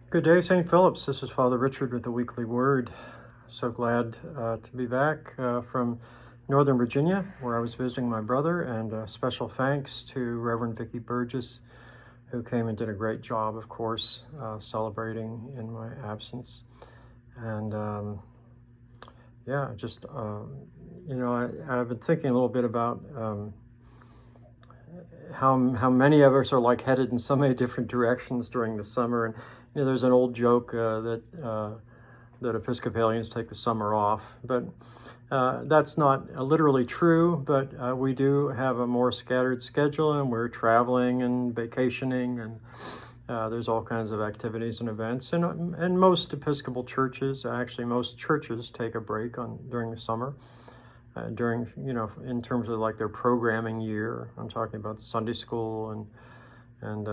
Good day, St. Philip's. This is Father Richard with the Weekly Word. So glad to be back from Northern Virginia, where I was visiting my brother, and special thanks to Reverend Vicki Burgess, who came and did a great job, of course, celebrating in my absence. And I've been thinking a little bit about how many of us are like headed in so many different directions during the summer. And there's an old joke that Episcopalians take the summer off, but that's not literally true. But we do have a more scattered schedule, and we're traveling and vacationing, and there's all kinds of activities and events. And most Episcopal churches, actually most churches, take a break during the summer. In terms of like their programming year. I'm talking about Sunday school and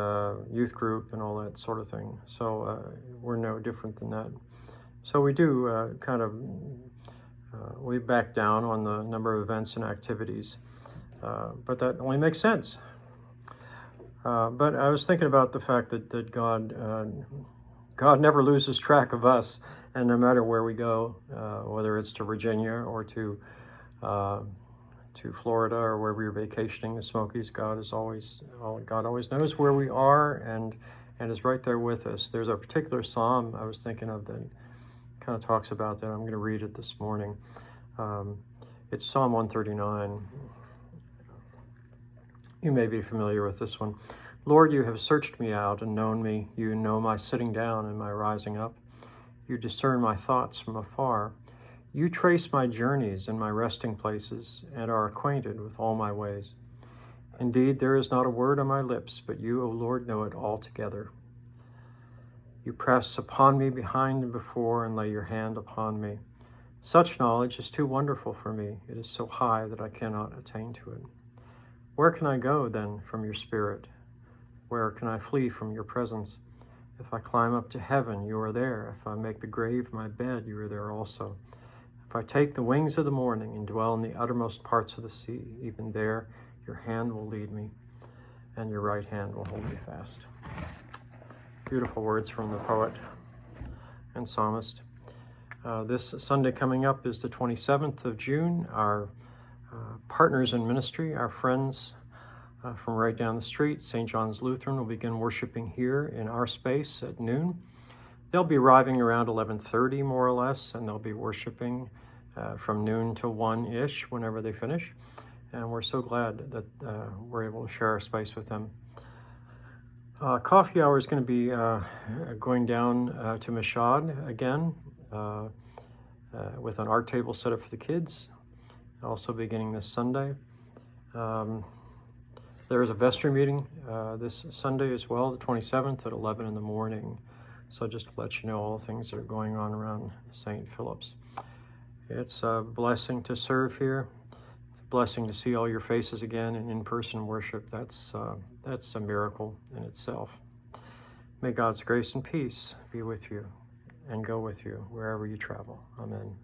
youth group and all that sort of thing. So we're no different than that. So we do we back down on the number of events and activities, but that only makes sense. But I was thinking about the fact that God never loses track of us, and no matter where we go, whether it's to Virginia or to Florida or wherever you're vacationing, the Smokies, God always knows where we are and is right there with us. There's a particular psalm I was thinking of that kind of talks about that. I'm going to read it this morning. It's Psalm 139. You may be familiar with this one. Lord, you have searched me out and known me. You know my sitting down and my rising up. You discern my thoughts from afar. You trace my journeys and my resting places, and are acquainted with all my ways. Indeed, there is not a word on my lips, but you, O Lord, know it altogether. You press upon me behind and before, and lay your hand upon me. Such knowledge is too wonderful for me. It is so high that I cannot attain to it. Where can I go, then, from your spirit? Where can I flee from your presence? If I climb up to heaven, you are there. If I make the grave my bed, you are there also. If I take the wings of the morning and dwell in the uttermost parts of the sea, even there your hand will lead me, and your right hand will hold me fast. Beautiful words from the poet and psalmist. This Sunday coming up is the 27th of June. Our partners in ministry, our friends from right down the street, St. John's Lutheran, will begin worshiping here in our space at noon. They'll be arriving around 11:30, more or less, and they'll be worshiping from noon to 1-ish whenever they finish. And we're so glad that we're able to share our space with them. Coffee hour is going to be going down to Mashad again with an art table set up for the kids, also beginning this Sunday. There is a vestry meeting this Sunday as well, the 27th at 11 in the morning. So just to let you know all the things that are going on around St. Philip's. It's a blessing to serve here. It's a blessing to see all your faces again and in-person worship. That's a miracle in itself. May God's grace and peace be with you and go with you wherever you travel. Amen.